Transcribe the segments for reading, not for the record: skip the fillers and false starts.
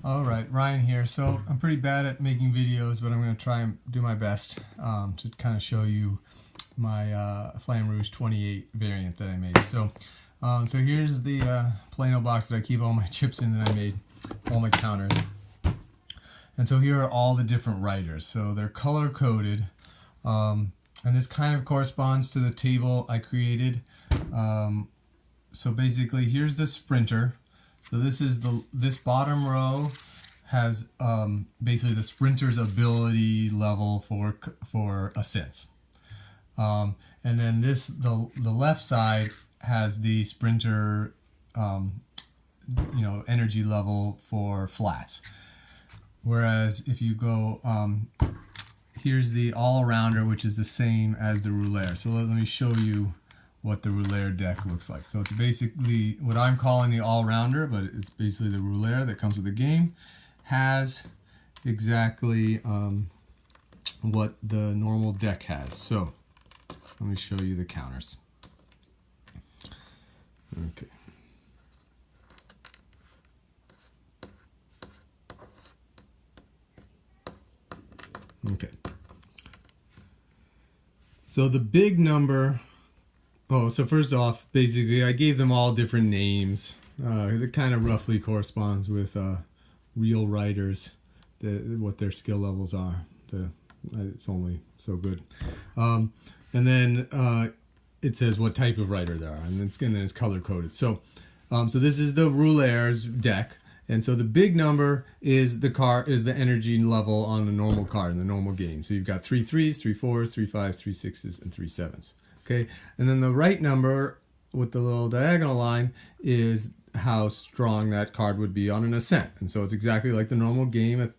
All right, Ryan here. So I'm pretty bad at making videos, but I'm going to try and do my best to kind of show you my Flamme Rouge 28 variant that I made. So here's the Plano box that I keep all my chips in that I made, all my counters. And so here are all the different writers. So they're color coded, and this kind of corresponds to the table I created. So basically, here's the sprinter. So this bottom row has basically the sprinter's ability level for ascents, and then the left side has the sprinter energy level for flats. Whereas if you go here's the all-arounder, which is the same as the rouleur. So let me show you what the rouleur deck looks like. So it's basically what I'm calling the all-rounder, but it's basically the rouleur that comes with the game. Has exactly what the normal deck has. So let me show you the counters. Okay. Okay. So the big number. Oh, so first off, basically, I gave them all different names. It kind of roughly corresponds with real writers, what their skill levels are. It's only so good. And then it says what type of writer they are, and then it's color coded. So this is the rouleur's deck, and so the big number is the energy level on the normal card in the normal game. So you've got 3 3s, 3 4s, 3 5s, 3 6s, and 3 7s. Okay, and then the right number with the little diagonal line is how strong that card would be on an ascent. And so it's exactly like the normal game.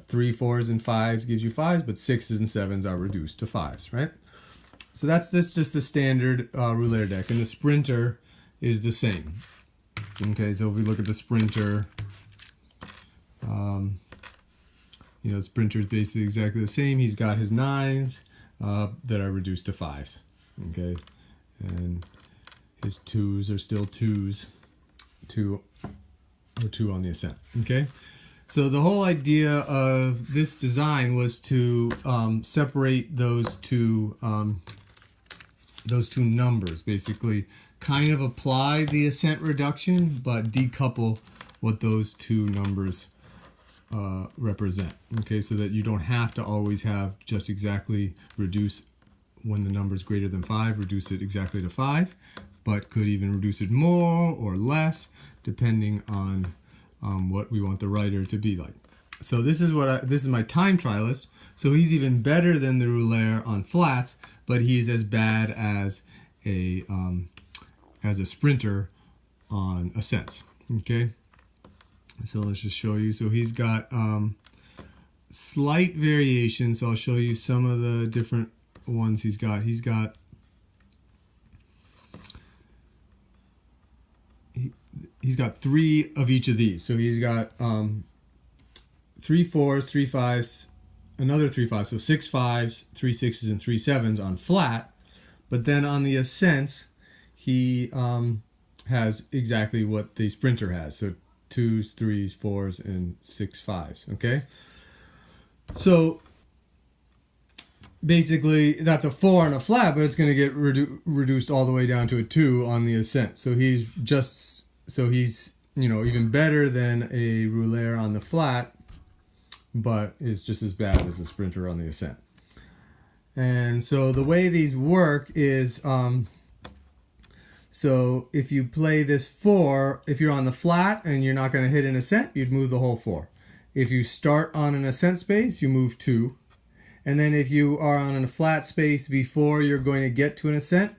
3 4s and 5s gives you 5s, but 6s and 7s are reduced to 5s, right? So that's just the standard rouleur deck, and the sprinter is the same. Okay, so if we look at the sprinter, the sprinter is basically exactly the same. He's got his 9s that are reduced to 5s. Okay, and his 2s are still 2s, 2 on the ascent. Okay, so the whole idea of this design was to separate those two numbers, basically kind of apply the ascent reduction, but decouple what those two numbers represent. Okay, so that you don't have to always have just exactly reduce when the number is greater than 5, reduce it exactly to 5, but could even reduce it more or less depending on what we want the writer to be like. So this is my time trialist. So he's even better than the rouleur on flats, but he's as bad as a sprinter on ascents. Okay, so let's just show you. So he's got slight variation. So I'll show you some of the different ones he's got. He's got three of each of these. So he's got 3 4s, 3 5s, another 3 5s, so 6 5s, 3 6s, and 3 7s on flat. But then on the ascents, he has exactly what the sprinter has. So 2s, 3s, 4s, and 6 5s. Okay, so basically that's a 4 on a flat, but it's going to get reduced all the way down to a 2 on the ascent. So he's even better than a rouleur on the flat, but is just as bad as the sprinter on the ascent. And so the way these work is, so if you play this 4, if you're on the flat and you're not going to hit an ascent, you'd move the whole 4. If you start on an ascent space, you move 2. And then if you are on a flat space before you're going to get to an ascent,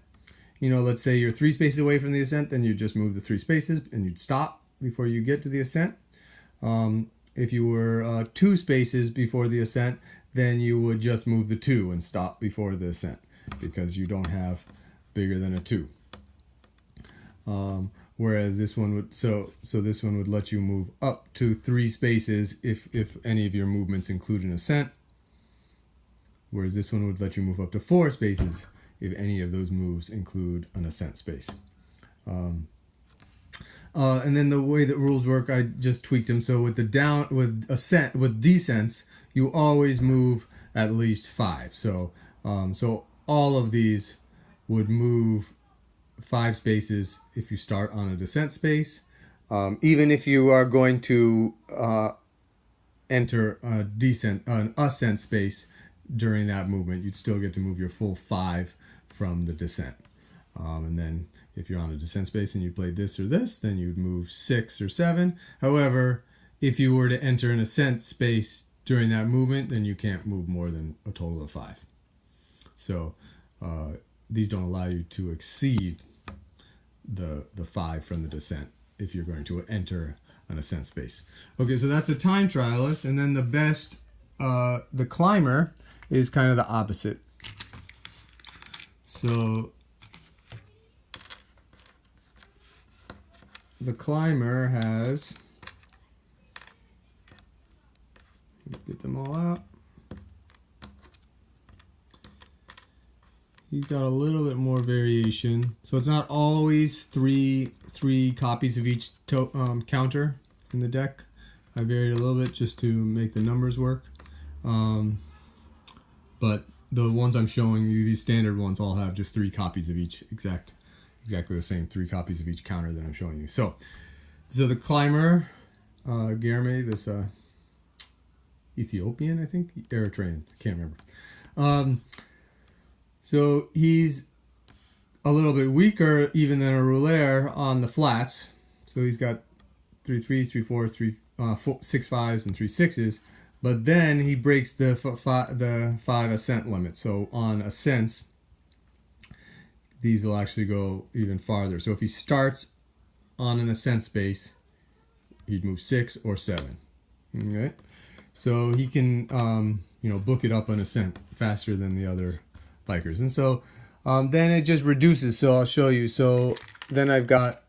let's say you're 3 spaces away from the ascent, then you just move the 3 spaces and you'd stop before you get to the ascent. If you were 2 spaces before the ascent, then you would just move the 2 and stop before the ascent because you don't have bigger than a 2. Whereas this one would this one would let you move up to 3 spaces if any of your movements include an ascent. Whereas this one would let you move up to 4 spaces if any of those moves include an ascent space. And then the way that rules work, I just tweaked them. So with with descents, you always move at least 5. So so all of these would move 5 spaces if you start on a descent space. Even if you are going to enter an ascent space during that movement, you'd still get to move your full 5 from the descent. And then if you're on a descent space and you played this or this, then you'd move 6 or 7. However, if you were to enter an ascent space during that movement, then you can't move more than a total of 5. So these don't allow you to exceed the 5 from the descent if you're going to enter an ascent space. Okay, so that's the time trialist, and then the climber is kind of the opposite. So the climber has, get them all out. He's got a little bit more variation. So it's not always three copies of each counter in the deck. I varied a little bit just to make the numbers work. But the ones I'm showing you, these standard ones, all have just 3 copies of each, exactly the same 3 copies of each counter that I'm showing you. So the climber, Guilherme, this Ethiopian, I think, Eritrean, I can't remember. So he's a little bit weaker even than a rouleur on the flats. So he's got 3 3s, 3 4s, 6 5s, and 3 6s. But then he breaks the 5 ascent limit. So on ascents, these will actually go even farther. So if he starts on an ascent space, he'd move 6 or 7. Okay, so he can book it up on ascent faster than the other bikers. And so then it just reduces. So I'll show you. So then I've got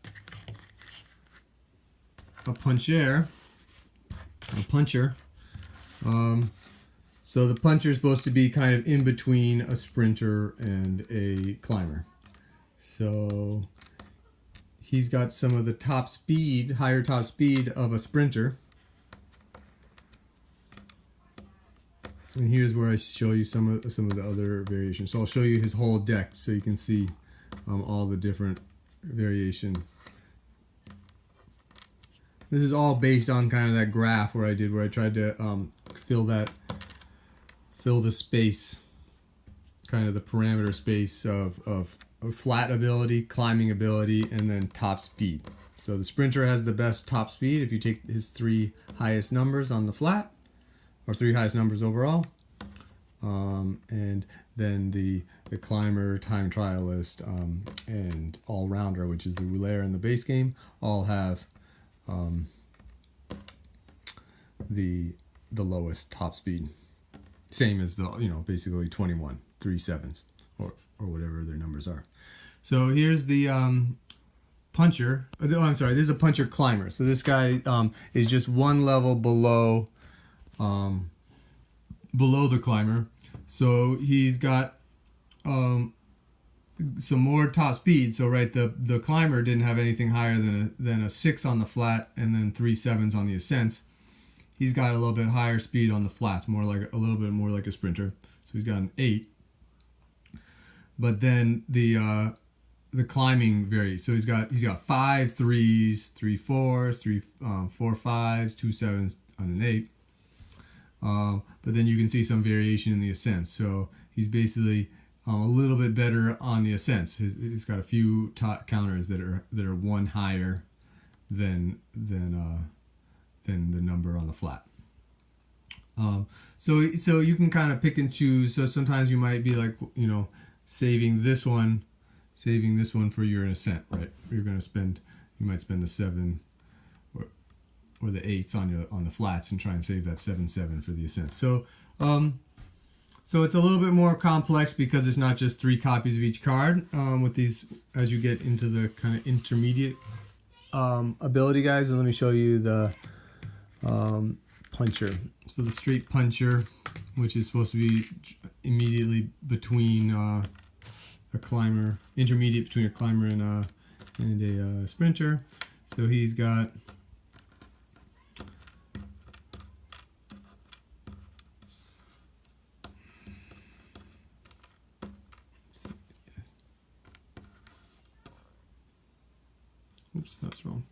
a puncher. So the puncher is supposed to be kind of in between a sprinter and a climber. So he's got some of the higher top speed of a sprinter. And here's where I show you some of the other variations. So I'll show you his whole deck so you can see all the different variation. This is all based on kind of that graph where I tried to fill the space, kind of the parameter space of flat ability, climbing ability, and then top speed. So the sprinter has the best top speed if you take his 3 highest numbers on the flat, or 3 highest numbers overall. And then the climber, time trialist, and all-rounder, which is the rouleur in the base game, all have the lowest top speed. Same as basically 21, 3 7s, or whatever their numbers are. So here's the puncher. Oh, I'm sorry, this is a puncher climber. So this guy is just one level below the climber. So he's got some more top speed. So the climber didn't have anything higher than a 6 on the flat and then 3 7s on the ascents. He's got a little bit higher speed on the flats, a little bit more like a sprinter. So he's got an 8. But then the climbing varies. So he's got 5 3s, 3 4s, 3 4 5s, 2 7s, and an 8. But then you can see some variation in the ascents. So he's basically a little bit better on the ascents. He's got a few top counters that are 1 higher than the number on the flat. So you can kind of pick and choose. So sometimes you might be like, saving this one for your ascent, right? You might spend the 7 or the 8s on the flats and try and save that 7 7 for the ascent. So it's a little bit more complex because it's not just 3 copies of each card. With these, as you get into the kind of intermediate ability guys, and let me show you the puncher. So the straight puncher, which is supposed to be immediately between a climber, intermediate between a climber and a sprinter. So he's got oops, that's wrong.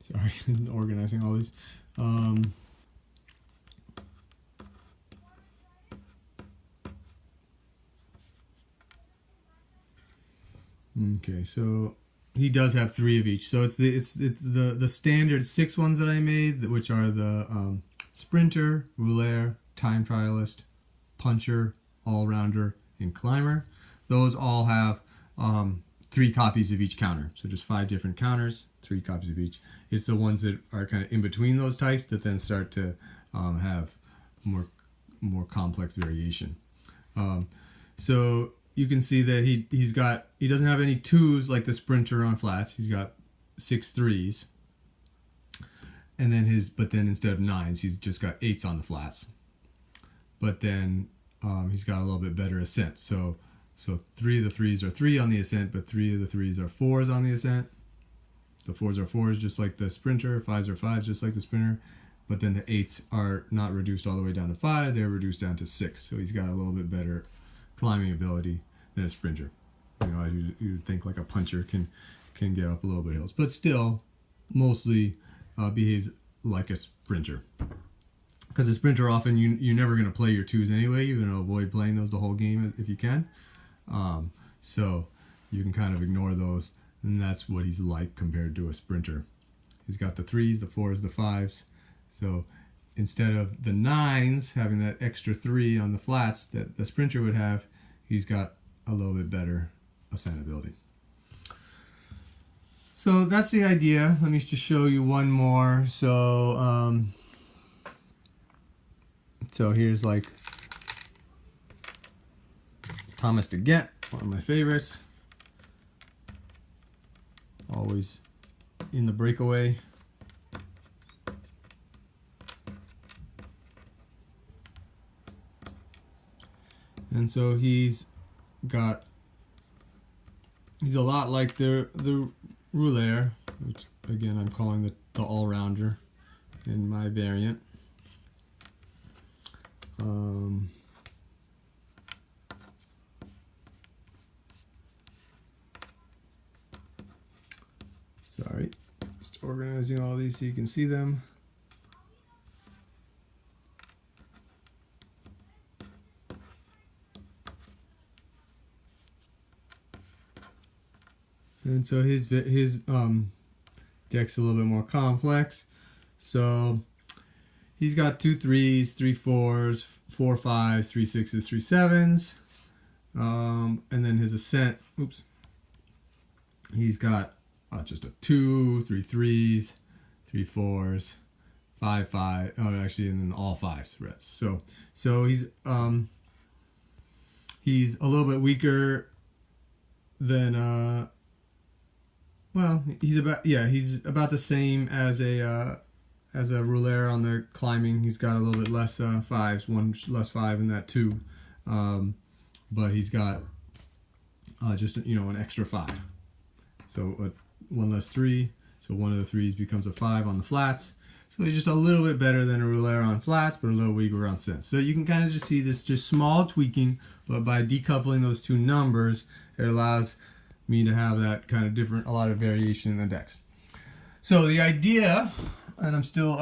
Sorry, organizing all these. Okay, so he does have 3 of each. So it's the standard 6 ones that I made, which are the sprinter, rouleur, time trialist, puncher, all-rounder, and climber. Those all have 3 copies of each counter. So just 5 different counters, 3 copies of each. It's the ones that are kind of in between those types that then start to have more complex variation. So you can see that he doesn't have any 2s like the sprinter on flats. He's got 6 3s. And then but then instead of 9s, he's just got 8s on the flats. But then he's got a little bit better ascent. So 3 of the 3s are 3 on the ascent, but 3 of the 3s are 4s on the ascent. The 4s are 4s just like the sprinter, 5s are 5s just like the sprinter. But then the 8s are not reduced all the way down to 5, they're reduced down to 6. So he's got a little bit better climbing ability than a sprinter. You know, you'd think like a puncher can get up a little bit of hills, but still mostly behaves like a sprinter. Because a sprinter, often you're never going to play your 2s anyway. You're going to avoid playing those the whole game if you can. So you can kind of ignore those, and that's what he's like compared to a sprinter. He's got the 3s, the 4s, the 5s. So instead of the 9s having that extra 3 on the flats that the sprinter would have, he's got a little bit better ascent ability. So that's the idea. Let me just show you one more. So here's like Thomas de Ghent, one of my favorites. Always in the breakaway. And so he's a lot like the rouleur, which again I'm calling the all-rounder in my variant. Sorry, just organizing all these so you can see them. And so his deck's a little bit more complex. So he's got 2 3s, 3 4s, 4 5s, 3 6s, 3 7s. And then his ascent, he's got just a 2, 3 3s, 3 4s, 5 5. Oh, actually, and then all 5s rest. So he's a little bit weaker than well, he's about the same as a rouleur on the climbing. He's got a little bit less 5s, 1 less 5 in that 2, but he's got just an extra 5. So 1 less 3. So one of the 3s becomes a 5 on the flats. So he's just a little bit better than a rouleur on flats, but a little weaker on ascent. So you can kind of just see this just small tweaking, but by decoupling those 2 numbers, it allows me to have that kind of a lot of variation in the decks. So the idea, and I still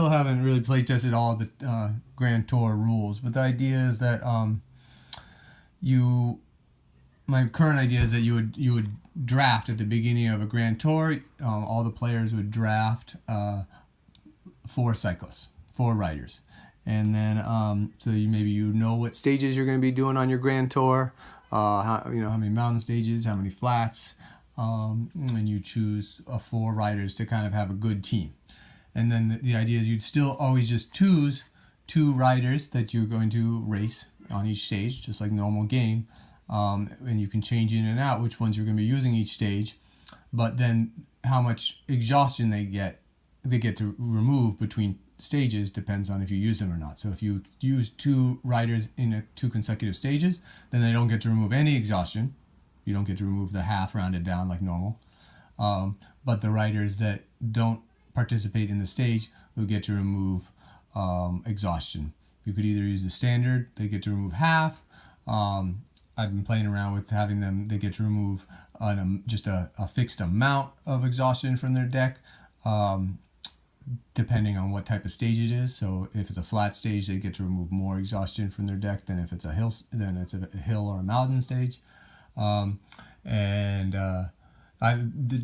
haven't really play tested all the Grand Tour rules, but the idea is that my current idea is that you would draft at the beginning of a Grand Tour. All the players would draft 4 cyclists, 4 riders, and then so maybe you know what stages you're going to be doing on your Grand Tour. How many mountain stages, how many flats, and you choose 4 riders to kind of have a good team. And then the idea is you'd still always just choose 2 riders that you're going to race on each stage, just like normal game. And you can change in and out which ones you're going to be using each stage, but then how much exhaustion they get to remove between stages depends on if you use them or not. So if you use 2 riders in 2 consecutive stages, then they don't get to remove any exhaustion. You don't get to remove the half rounded down like normal. But the riders that don't participate in the stage will get to remove exhaustion. You could either use the standard, they get to remove half. I've been playing around with having them, they get to remove just a fixed amount of exhaustion from their deck, depending on what type of stage it is. So if it's a flat stage, they get to remove more exhaustion from their deck than if it's a hill, or a mountain stage.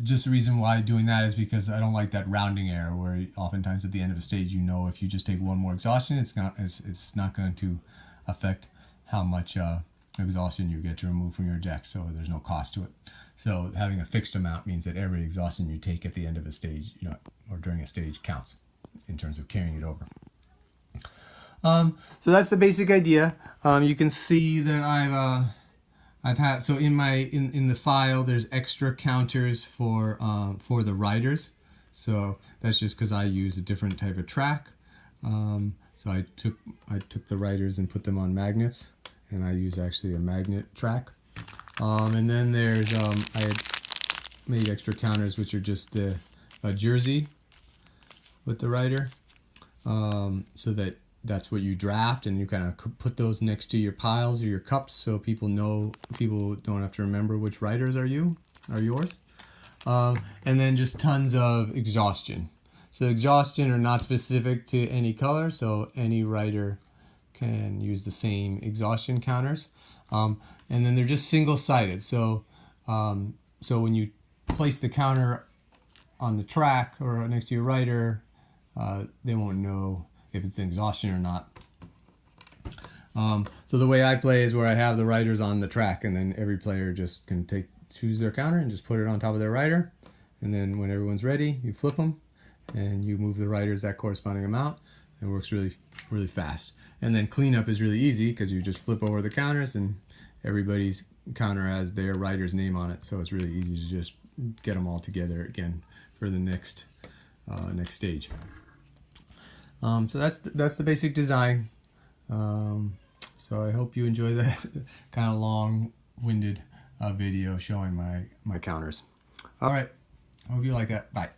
Just the reason why doing that is because I don't like that rounding error where oftentimes at the end of a stage, if you just take 1 more exhaustion, it's not going to affect how much exhaustion you get to remove from your deck, so there's no cost to it. So having a fixed amount means that every exhaustion you take at the end of a stage, or during a stage, counts in terms of carrying it over. So that's the basic idea. You can see that I've had, so in the file there's extra counters for the riders. So that's just because I use a different type of track. So I took the riders and put them on magnets, and I use actually a magnet track. And then there's I had made extra counters which are just the jersey with the rider, so that's what you draft, and you kind of put those next to your piles or your cups so people don't have to remember which riders are yours. And then just tons of exhaustion. So exhaustion are not specific to any color, so any rider can use the same exhaustion counters. And then they're just single-sided. So when you place the counter on the track or next to your rider, they won't know if it's an exhaustion or not. So the way I play is where I have the riders on the track, and then every player just can choose their counter and just put it on top of their rider. And then when everyone's ready, you flip them and you move the riders that corresponding amount. It works really, really fast. And then cleanup is really easy because you just flip over the counters and everybody's counter has their rider's name on it. So it's really easy to just get them all together again for the next stage. So that's the basic design. So I hope you enjoy that kind of long-winded video showing my counters. All right, I hope you like that. Bye.